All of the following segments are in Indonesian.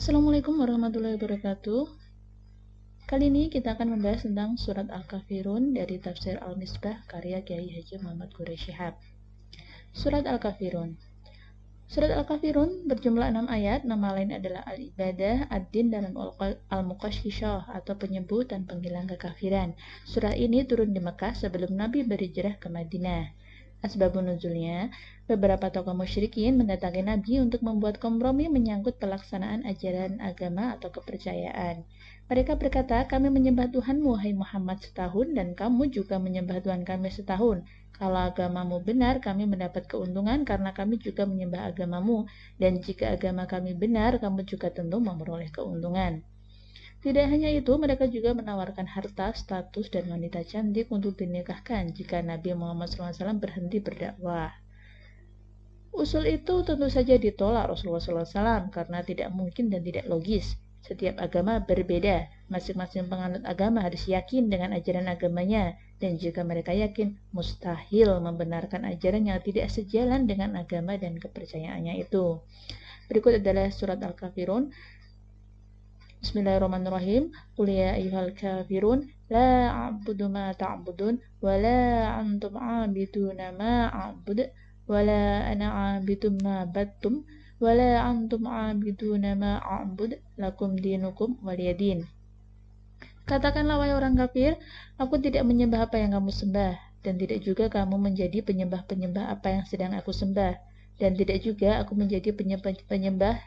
Assalamualaikum warahmatullahi wabarakatuh. Kali ini kita akan membahas tentang surat Al-Kafirun dari tafsir Al-Misbah karya Kiai Haji Muhammad Quraish Shihab. Surat Al-Kafirun. Surat Al-Kafirun berjumlah 6 ayat, nama lain adalah Al-Ibadah, Ad-Din, dan Al-Muqashishah atau penyebut dan penghilang kekafiran. Surah ini turun di Mekah sebelum Nabi berhijrah ke Madinah. Asbabun nuzulnya, beberapa tokoh musyrikin mendatangi Nabi untuk membuat kompromi menyangkut pelaksanaan ajaran agama atau kepercayaan. Mereka berkata, kami menyembah Tuhanmu, wahai Muhammad, setahun, dan kamu juga menyembah Tuhan kami setahun. Kalau agamamu benar, kami mendapat keuntungan karena kami juga menyembah agamamu, dan jika agama kami benar, kamu juga tentu memperoleh keuntungan. Tidak hanya itu, mereka juga menawarkan harta, status, dan wanita cantik untuk dinikahkan jika Nabi Muhammad SAW berhenti berdakwah. Usul itu tentu saja ditolak Rasulullah SAW karena tidak mungkin dan tidak logis. Setiap agama berbeda, masing-masing penganut agama harus yakin dengan ajaran agamanya, dan jika mereka yakin, mustahil membenarkan ajaran yang tidak sejalan dengan agama dan kepercayaannya itu. Berikut adalah surat Al-Kafirun. Bismillahirrahmanirrahim. Qul ya ayyuhal kafirun la a'budu ma ta'budun wa la antum 'abiduna ma a'budu wa la ana 'abidum ma battum wa la antum 'abiduna ma a'budu lakum dinukum waliyadin. Katakanlah wahai orang kafir, aku tidak menyembah apa yang kamu sembah, dan tidak juga kamu menjadi penyembah-penyembah apa yang sedang aku sembah, dan tidak juga aku menjadi penyembah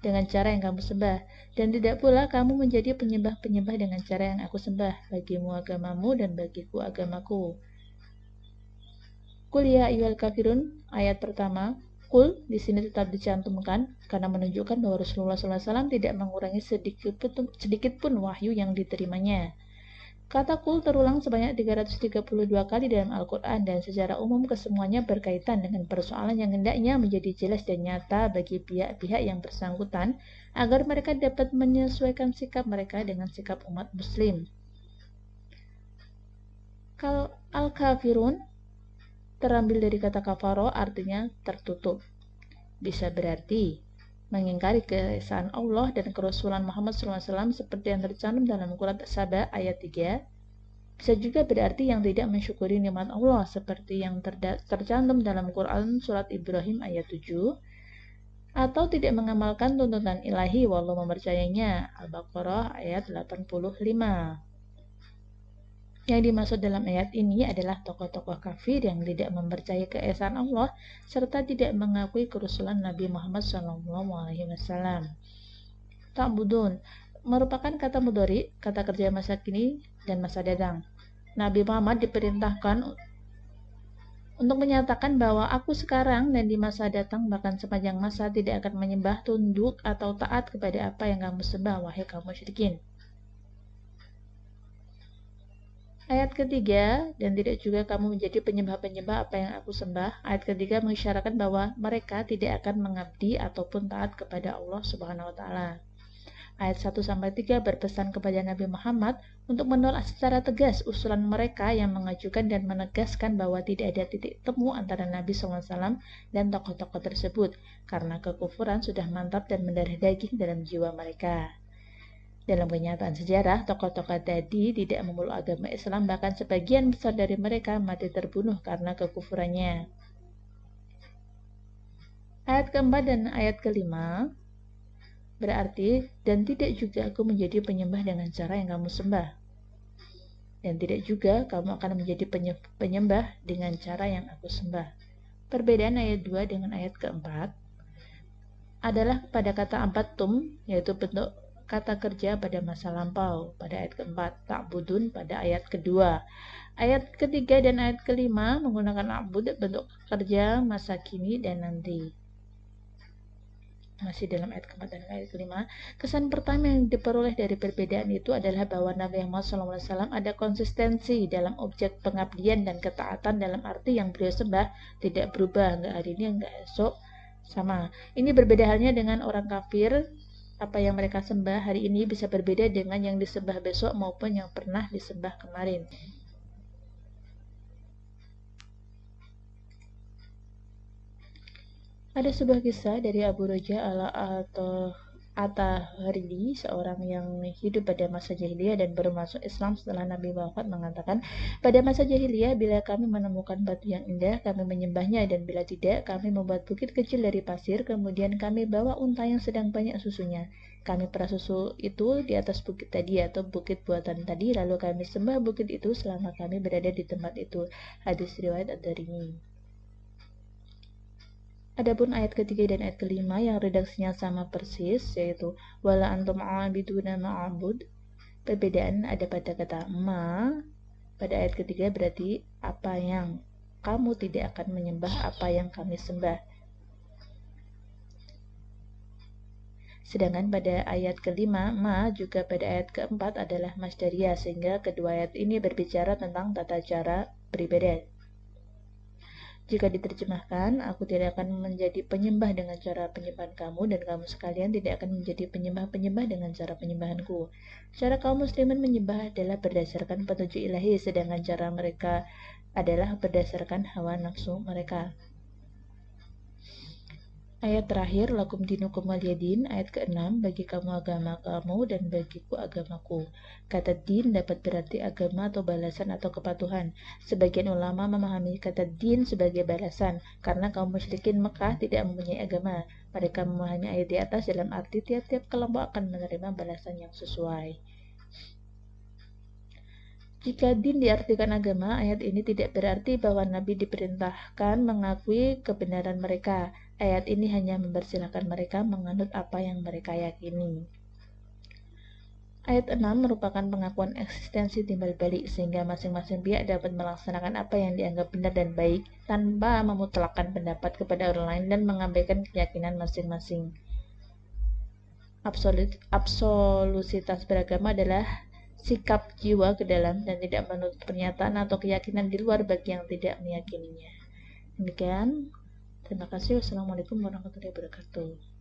dengan cara yang kamu sembah, dan tidak pula kamu menjadi penyembah-penyembah dengan cara yang aku sembah. Bagimu agamamu dan bagiku agamaku. Qul ya ayyuhal kafirun, ayat pertama. Qul di sini tetap dicantumkan karena menunjukkan bahwa Rasulullah SAW tidak mengurangi sedikit pun wahyu yang diterimanya. Kata qul terulang sebanyak 332 kali dalam Al-Quran dan secara umum kesemuanya berkaitan dengan persoalan yang hendaknya menjadi jelas dan nyata bagi pihak-pihak yang bersangkutan agar mereka dapat menyesuaikan sikap mereka dengan sikap umat muslim. Al-Kafirun terambil dari kata kafaro, artinya tertutup. Bisa berarti mengingkari keesaan Allah dan kerasulan Muhammad SAW seperti yang tercantum dalam Quran As-Saba ayat 3. Bisa juga berarti yang tidak mensyukuri nikmat Allah seperti yang tercantum dalam Quran Surat Ibrahim ayat 7, atau tidak mengamalkan tuntunan ilahi walau mempercayainya, Al-Baqarah ayat 85. Yang dimaksud dalam ayat ini adalah tokoh-tokoh kafir yang tidak mempercayai keesaan Allah serta tidak mengakui kerasulan Nabi Muhammad SAW. Ta'budun merupakan kata mudhari, kata kerja masa kini dan masa datang. Nabi Muhammad diperintahkan untuk menyatakan bahwa aku sekarang dan di masa datang bahkan sepanjang masa tidak akan menyembah, tunduk, atau taat kepada apa yang kamu sembah, wahai kaum musyrikin. Ayat ketiga, dan tidak juga kamu menjadi penyembah-penyembah apa yang aku sembah. Ayat ketiga mengisyaratkan bahwa mereka tidak akan mengabdi ataupun taat kepada Allah Subhanahu wa Ta'ala. Ayat 1-3 berpesan kepada Nabi Muhammad untuk menolak secara tegas usulan mereka yang mengajukan dan menegaskan bahwa tidak ada titik temu antara Nabi SAW dan tokoh-tokoh tersebut, karena kekufuran sudah mantap dan mendarah daging dalam jiwa mereka. Dalam kenyataan sejarah, tokoh-tokoh tadi tidak memeluk agama Islam, bahkan sebagian besar dari mereka mati terbunuh karena kekufurannya. Ayat keempat dan ayat kelima berarti, dan tidak juga aku menjadi penyembah dengan cara yang kamu sembah. Dan tidak juga kamu akan menjadi penyembah dengan cara yang aku sembah. Perbedaan ayat 2 dengan ayat keempat adalah pada kata ambatum, yaitu bentuk kata kerja pada masa lampau pada ayat keempat, ta'budun pada ayat kedua. Ayat ketiga dan ayat kelima menggunakan abud bentuk kerja masa kini dan nanti. Masih dalam ayat keempat dan ayat kelima, kesan pertama yang diperoleh dari perbedaan itu adalah bahwa Nabi Muhammad SAW ada konsistensi dalam objek pengabdian dan ketaatan, dalam arti yang beliau sembah tidak berubah, nggak hari ini, nggak esok, sama. Ini berbeda halnya dengan orang kafir. Apa yang mereka sembah hari ini bisa berbeda dengan yang disembah besok maupun yang pernah disembah kemarin. Ada sebuah kisah dari Abu Raja atau At-Tahridi, seorang yang hidup pada masa jahiliyah dan baru masuk Islam setelah Nabi wafat, mengatakan, pada masa jahiliyah bila kami menemukan batu yang indah, kami menyembahnya, dan bila tidak, kami membuat bukit kecil dari pasir, kemudian kami bawa unta yang sedang banyak susunya. Kami perah susu itu di atas bukit tadi atau bukit buatan tadi, lalu kami sembah bukit itu selama kami berada di tempat itu. Hadis riwayat Ad-Darimi. Adapun ayat ketiga dan ayat kelima yang redaksinya sama persis, yaitu wala antum a'abiduna ma'abud. Perbedaan ada pada kata ma. Pada ayat ketiga berarti apa yang kamu tidak akan menyembah apa yang kami sembah. Sedangkan pada ayat kelima, ma juga pada ayat keempat adalah masdariyah, sehingga kedua ayat ini berbicara tentang tata cara beribadah. Jika diterjemahkan, aku tidak akan menjadi penyembah dengan cara penyembahan kamu, dan kamu sekalian tidak akan menjadi penyembah-penyembah dengan cara penyembahanku. Cara kaum muslimin menyembah adalah berdasarkan petunjuk ilahi, sedangkan cara mereka adalah berdasarkan hawa nafsu mereka. Ayat terakhir, lakum dinukum waliyadin, ayat ke-6, bagi kamu agama kamu dan bagiku agamaku. Kata din dapat berarti agama atau balasan atau kepatuhan. Sebagian ulama memahami kata din sebagai balasan, karena kaum musyrikin Mekah tidak mempunyai agama. Mereka memahami ayat di atas dalam arti tiap-tiap kelompok akan menerima balasan yang sesuai. Jika din diartikan agama, ayat ini tidak berarti bahwa Nabi diperintahkan mengakui kebenaran mereka. Ayat ini hanya mempersilahkan mereka menganut apa yang mereka yakini. Ayat 6 merupakan pengakuan eksistensi timbal balik, sehingga masing-masing pihak dapat melaksanakan apa yang dianggap benar dan baik tanpa memutlakkan pendapat kepada orang lain dan mengabaikan keyakinan masing-masing. Absolusitas beragama adalah sikap jiwa ke dalam dan tidak menutup pernyataan atau keyakinan di luar bagi yang tidak meyakininya. Demikian, terima kasih. Wassalamualaikum warahmatullahi wabarakatuh.